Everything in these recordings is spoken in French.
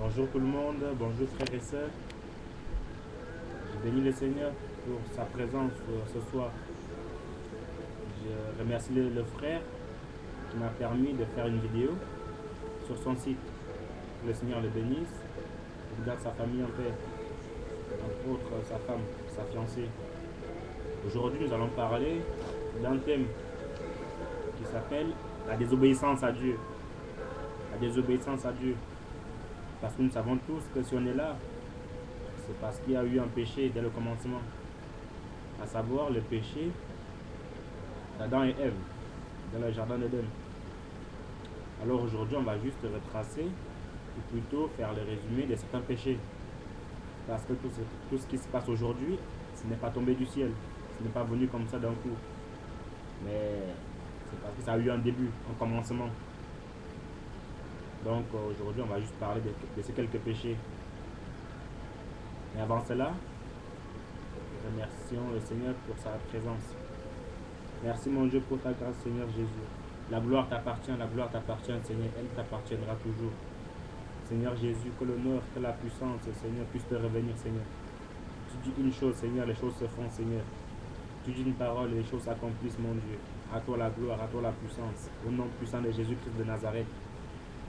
Bonjour tout le monde, bonjour frères et sœurs. Je bénis le Seigneur pour sa présence ce soir. Je remercie le frère qui m'a permis de faire une vidéo sur son site. Que le Seigneur le bénisse, qu'il garde sa famille en paix, entre autres sa femme, sa fiancée. Aujourd'hui, nous allons parler d'un thème qui s'appelle la désobéissance à Dieu. La désobéissance à Dieu. Parce que nous savons tous que si on est là, c'est parce qu'il y a eu un péché dès le commencement. À savoir le péché d'Adam et Ève dans le jardin d'Éden. Alors aujourd'hui, on va juste retracer, ou plutôt faire le résumé de certains péchés. Parce que tout ce qui se passe aujourd'hui, ce n'est pas tombé du ciel. Ce n'est pas venu comme ça d'un coup. Mais c'est parce que ça a eu un début, un commencement. Donc aujourd'hui, on va juste parler de ces quelques péchés. Mais avant cela, remercions le Seigneur pour sa présence. Merci mon Dieu pour ta grâce, Seigneur Jésus. La gloire t'appartient, Seigneur, elle t'appartiendra toujours. Seigneur Jésus, que l'honneur, que la puissance, Seigneur, puisse te revenir, Seigneur. Tu dis une chose, Seigneur, les choses se font, Seigneur. Tu dis une parole et les choses s'accomplissent, mon Dieu. À toi la gloire, à toi la puissance. Au nom puissant de Jésus-Christ de Nazareth,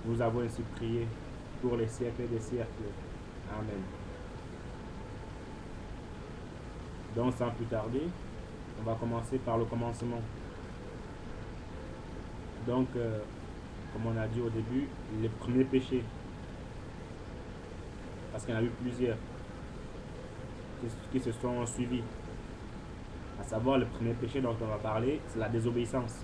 nous avons ainsi prié pour les siècles des siècles. Amen. Donc, sans plus tarder, on va commencer par le commencement. Donc, comme on a dit au début, les premiers péchés. Parce qu'il y en a eu plusieurs qui se sont suivis. À savoir, le premier péché dont on va parler, c'est la désobéissance.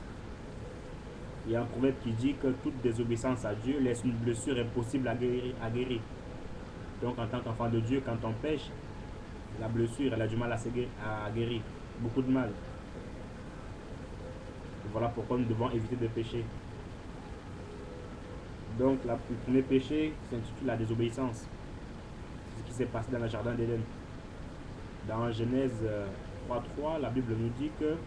Il y a un proverbe qui dit que toute désobéissance à Dieu laisse une blessure impossible à guérir. Donc, en tant qu'enfant de Dieu, quand on pêche, la blessure, elle a du mal à guérir. Beaucoup de mal. Et voilà pourquoi nous devons éviter de pécher. Donc, le premier péché s'intitule la désobéissance. C'est ce qui s'est passé dans le jardin d'Éden. Dans Genèse 3.3, la Bible nous dit que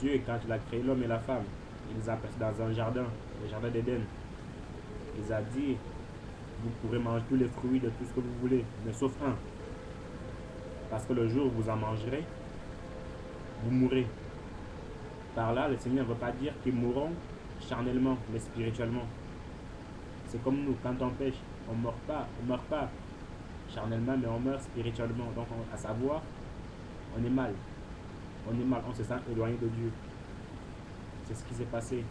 Dieu, quand il a créé l'homme et la femme, il les a placés dans un jardin, le jardin d'Éden. Il a dit, vous pourrez manger tous les fruits de tout ce que vous voulez, mais sauf un. Parce que le jour où vous en mangerez, vous mourrez. Par là, le Seigneur ne veut pas dire qu'ils mourront charnellement, mais spirituellement. C'est comme nous, quand on pêche, on ne meurt pas charnellement, mais on meurt spirituellement. Donc, à savoir, on est mal. On se sent éloigné de Dieu. C'est ce qui s'est passé.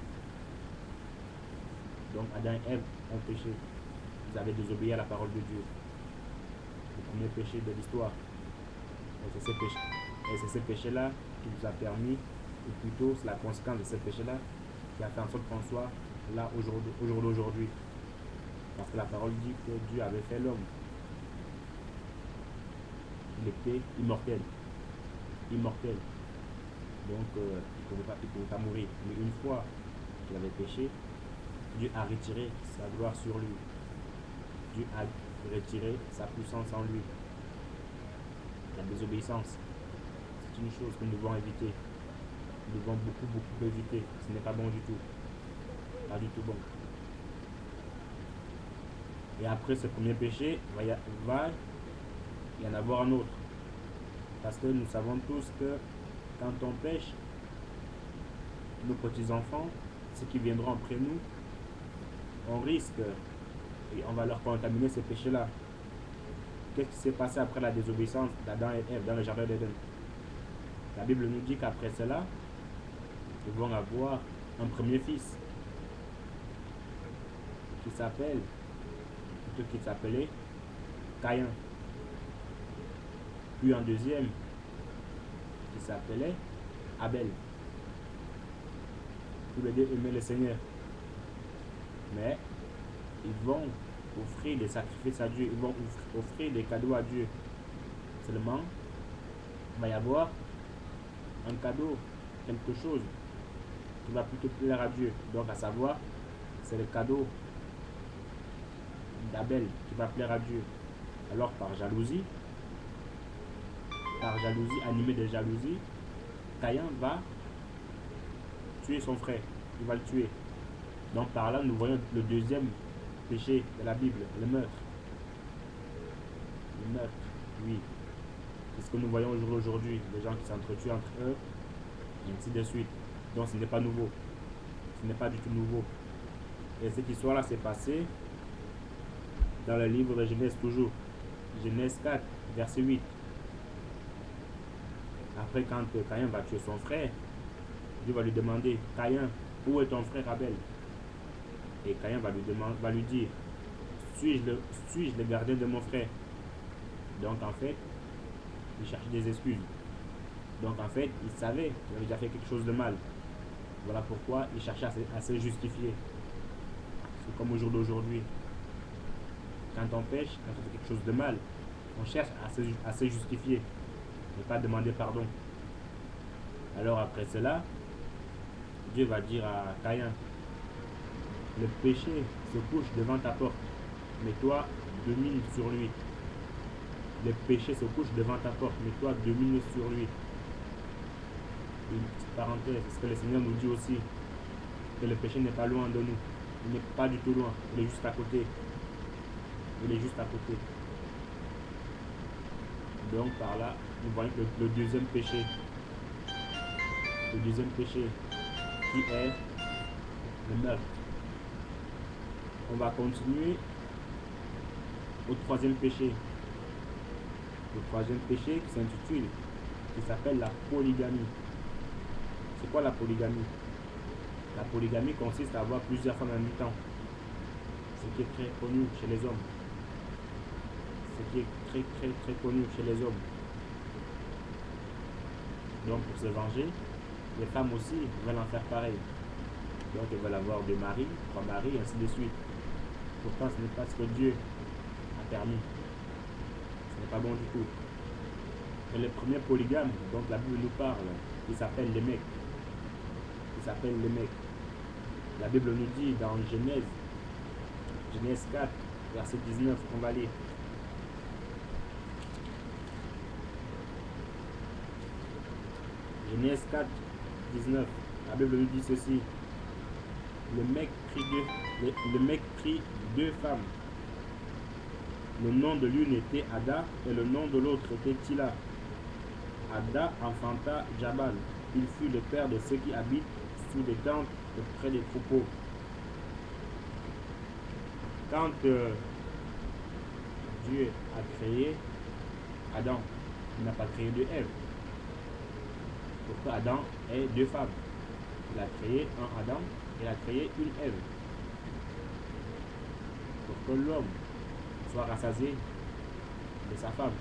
Donc, Adam et Ève ont péché. Ils avaient désobéi à la parole de Dieu. Le premier péché de l'histoire. Et c'est ce péché-là qui nous a permis, ou plutôt c'est la conséquence de ce péché-là, qui a fait en sorte qu'on soit là au jour d'aujourd'hui. Parce que la parole dit que Dieu avait fait l'homme. Il était immortel. Immortel. Donc il ne pouvait pas mourir. Mais une fois qu'il avait péché, Dieu a retiré sa gloire sur lui. Dieu a retiré sa puissance en lui. La désobéissance, c'est une chose que nous devons éviter. Nous devons beaucoup éviter. Ce n'est pas bon du tout. Pas du tout bon. Et après ce premier péché, il va y en avoir un autre. Parce que nous savons tous que quand on pêche, nos petits-enfants, ceux qui viendront après nous, on risque et on va leur contaminer ce péché-là. Qu'est-ce qui s'est passé après la désobéissance d'Adam et Ève dans le jardin d'Éden? La Bible nous dit qu'après cela, ils vont avoir un premier fils qui s'appelait Caïn. Puis un deuxième qui s'appelait Abel. Tous les deux aimaient le Seigneur. Mais ils vont offrir des sacrifices à Dieu, ils vont offrir des cadeaux à Dieu. Seulement, il va y avoir un cadeau, quelque chose qui va plutôt plaire à Dieu. Donc à savoir, c'est le cadeau d'Abel qui va plaire à Dieu. Alors par jalousie, animé de jalousie, Caïn va tuer son frère. Il va le tuer. Donc par là, nous voyons le deuxième péché de la Bible, le meurtre. Le meurtre, oui. C'est ce que nous voyons aujourd'hui, les gens qui s'entretuent entre eux, et ainsi de suite. Donc ce n'est pas nouveau. Ce n'est pas du tout nouveau. Et cette histoire-là s'est passée dans le livre de Genèse toujours. Genèse 4, verset 8. Après, quand Caïn va tuer son frère, Dieu va lui demander, Caïn, où est ton frère Abel? Et Caïn va lui dire, suis-je le gardien de mon frère? Donc en fait, il cherchait des excuses. Donc en fait, il savait qu'il avait déjà fait quelque chose de mal. Voilà pourquoi il cherchait à se justifier. C'est comme au jour d'aujourd'hui. Quand on pêche, quand on fait quelque chose de mal, on cherche à se justifier et pas demander pardon. Alors après cela, Dieu va dire à Caïn, le péché se couche devant ta porte, mais toi domine sur lui. Le péché se couche devant ta porte, mais toi domine sur lui. Une petite parenthèse, c'est ce que le Seigneur nous dit aussi, que le péché n'est pas loin de nous. Il n'est pas du tout loin, il est juste à côté. Il est juste à côté. Donc par là, nous voyons le deuxième péché. Le deuxième péché qui est le meurtre. On va continuer au troisième péché. Le troisième péché qui s'intitule, qui s'appelle la polygamie. C'est quoi la polygamie? La polygamie consiste à avoir plusieurs femmes en même temps. Ce qui est très connu chez les hommes. Ce qui est très connu chez les hommes. Donc pour se venger, les femmes aussi veulent en faire pareil. Donc elles veulent avoir deux maris, trois maris, ainsi de suite. Pourtant ce n'est pas ce que Dieu a permis. Ce n'est pas bon du tout. Et le premier polygame dont la Bible nous parle, il s'appelle Lémec. Il s'appelle Lémec. La Bible nous dit dans Genèse 4, verset 19, on va lire. Genèse 4, 19. La Bible nous dit ceci. Le mec prit deux femmes. Le nom de l'une était Ada et le nom de l'autre était Tila. Ada enfanta Jabal. Il fut le père de ceux qui habitent sous des tentes et près des troupeaux. Quand Dieu a créé Adam, il n'a pas créé de Ève. Pourquoi Adam est deux femmes? Il a créé un Adam et il a créé une Ève. Pour que l'homme soit rassasié de sa femme.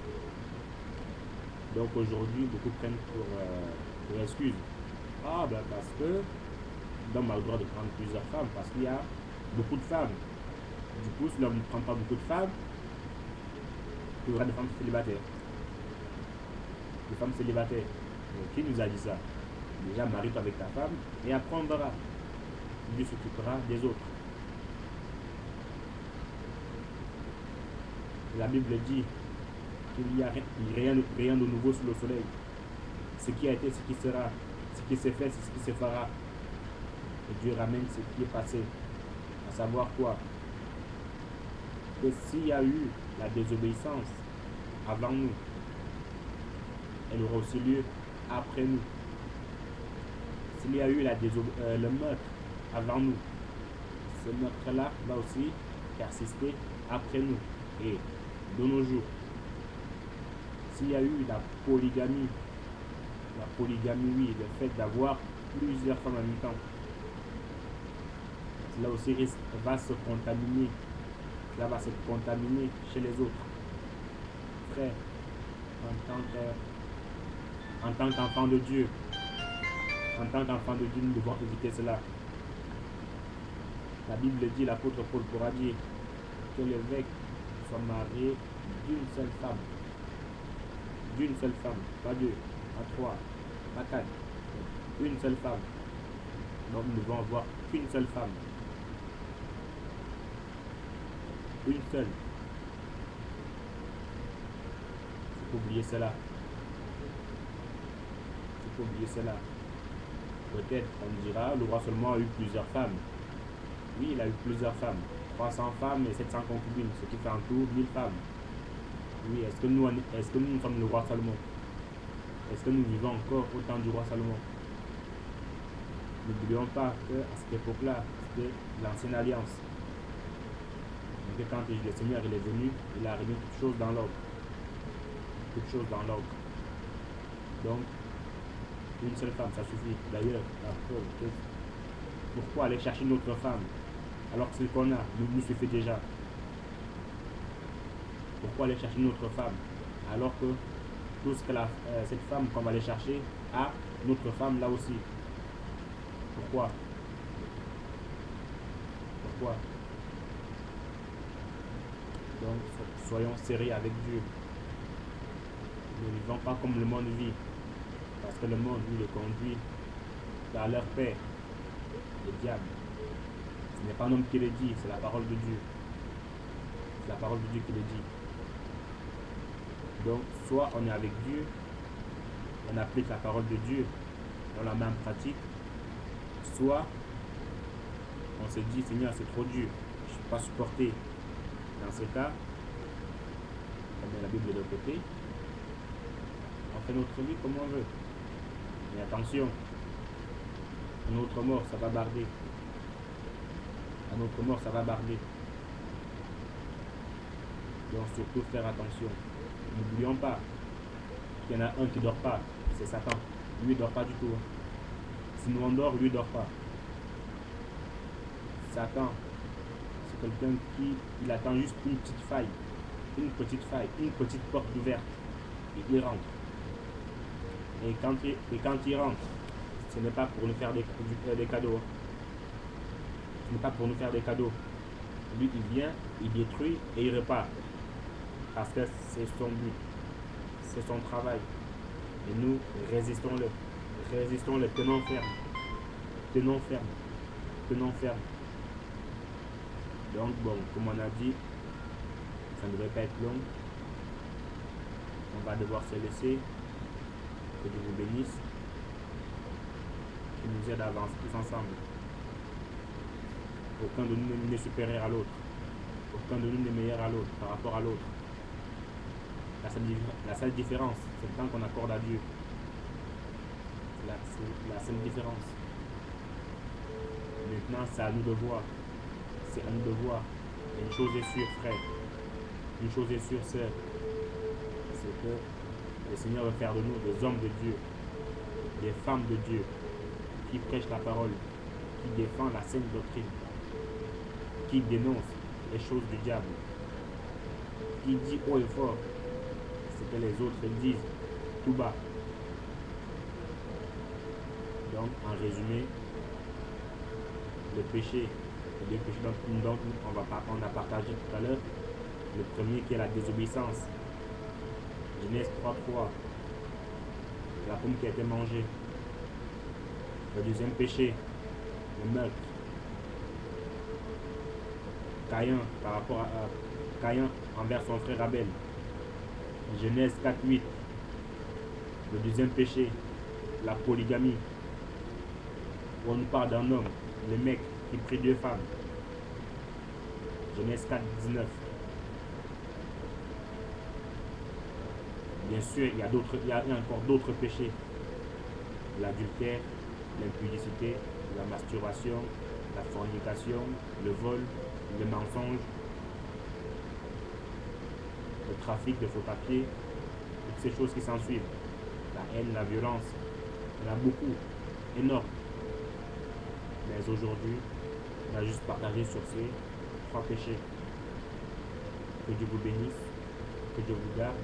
Donc aujourd'hui, beaucoup prennent pour excuse. Ah ben parce que l'homme a le droit de prendre plusieurs femmes parce qu'il y a beaucoup de femmes. Du coup, si l'homme ne prend pas beaucoup de femmes, il y aura des femmes célibataires. Des femmes célibataires. Donc, qui nous a dit ça? Déjà, marie-toi avec ta femme et après on verra. Dieu s'occupera des autres. La Bible dit qu'il n'y a rien de nouveau sous le soleil. Ce qui a été, ce qui sera, ce qui s'est fait, c'est ce qui se fera. Et Dieu ramène ce qui est passé. À savoir quoi? Que s'il y a eu la désobéissance avant nous, elle aura aussi lieu après nous. S'il y a eu le meurtre avant nous, ce meurtre-là va aussi persister après nous. Et de nos jours, s'il y a eu la polygamie, oui, le fait d'avoir plusieurs femmes en même temps, cela aussi va se contaminer. Cela va se contaminer chez les autres. Frère, en tant qu'enfant de Dieu, nous devons éviter cela. La Bible dit, l'apôtre Paul pourra dire que l'évêque soit marié d'une seule femme. D'une seule femme, pas deux, pas trois, pas quatre. Une seule femme. Donc nous devons avoir qu'une seule femme. Une seule. Il faut oublier cela. Il faut oublier cela. Peut-être on dira, le roi seulement a eu plusieurs femmes. Oui, il a eu plusieurs femmes. 300 femmes et 700 concubines, ce qui fait en tout 1000 femmes. Oui, est-ce que nous sommes le roi Salomon? Est-ce que nous vivons encore au temps du roi Salomon? N'oublions pas qu'à cette époque-là, c'était l'ancienne alliance. Et que quand le Seigneur il est venu, il a remis toutes choses dans l'ordre. Toutes choses dans l'ordre. Donc, une seule femme, ça suffit. D'ailleurs, la preuve, pourquoi aller chercher une autre femme alors que ce qu'on a nous suffit déjà? Pourquoi aller chercher une autre femme alors que tout ce que cette femme qu'on va aller chercher a une autre femme là aussi? Pourquoi? Pourquoi? Donc, soyons sérieux avec Dieu. Ne vivons pas comme le monde vit. Parce que le monde, lui, le conduit vers leur paix, le diable. Ce n'est pas un homme qui le dit, c'est la parole de Dieu. C'est la parole de Dieu qui le dit. Donc, soit on est avec Dieu, on applique la parole de Dieu, on la met en pratique, soit on se dit, Seigneur, c'est trop dur, je ne suis pas supporté. Dans ce cas, on met la Bible de côté, on fait notre vie comme on veut. Mais attention, à notre mort, ça va barder. À notre mort, ça va barder. Donc surtout faire attention. N'oublions pas qu'il y en a un qui ne dort pas, c'est Satan. Lui ne dort pas du tout. Si nous on dort, lui ne dort pas. Satan, c'est quelqu'un qui il attend juste une petite faille, une petite porte ouverte. Et il rentre. Et quand il rentre, ce n'est pas pour nous faire des cadeaux. Ce n'est pas pour nous faire des cadeaux. Lui, il vient, il détruit et il repart. Parce que c'est son but. C'est son travail. Et nous, résistons-le. Résistons-le, tenons ferme. Tenons ferme. Tenons ferme. Donc, bon, comme on a dit, ça ne devrait pas être long. On va devoir se laisser. Que Dieu vous bénisse. Qu'il nous aide à avancer tous ensemble. Aucun de nous n'est supérieur à l'autre. Aucun de nous n'est meilleur à l'autre, par rapport à l'autre. La seule différence, c'est le temps qu'on accorde à Dieu. C'est la seule différence. Maintenant, c'est à nous de voir. C'est à nous de voir. Et une chose est sûre, frère. Une chose est sûre, sœur. C'est que le Seigneur veut faire de nous des hommes de Dieu, des femmes de Dieu, qui prêchent la parole, qui défendent la sainte doctrine, qui dénoncent les choses du diable, qui dit haut et fort ce que les autres disent tout bas. Donc, en résumé, le péché, les deux péchés dont on a partagé tout à l'heure, le premier qui est la désobéissance, Genèse 3:3, la pomme qui a été mangée. Le deuxième péché, le meurtre. Caïn par rapport à Caïn envers son frère Abel. Genèse 4:8. Le deuxième péché, la polygamie. Où on nous parle d'un homme, le mec qui prit 2 femmes. Genèse 4:19. Bien sûr, il y a encore d'autres péchés. L'adultère, l'impudicité, la masturbation, la fornication, le vol, le mensonge, le trafic de faux papiers, toutes ces choses qui s'ensuivent. La haine, la violence, il y en a beaucoup, énorme. Mais aujourd'hui, on a juste partagé sur ces 3 péchés. Que Dieu vous bénisse, que Dieu vous garde,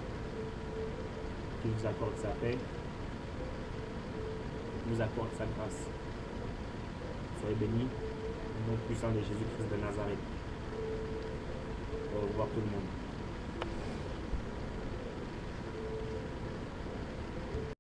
qu'il vous accorde sa paix, qu'il vous accorde sa grâce. Soyez bénis, au nom puissant de Jésus-Christ de Nazareth. Au revoir tout le monde.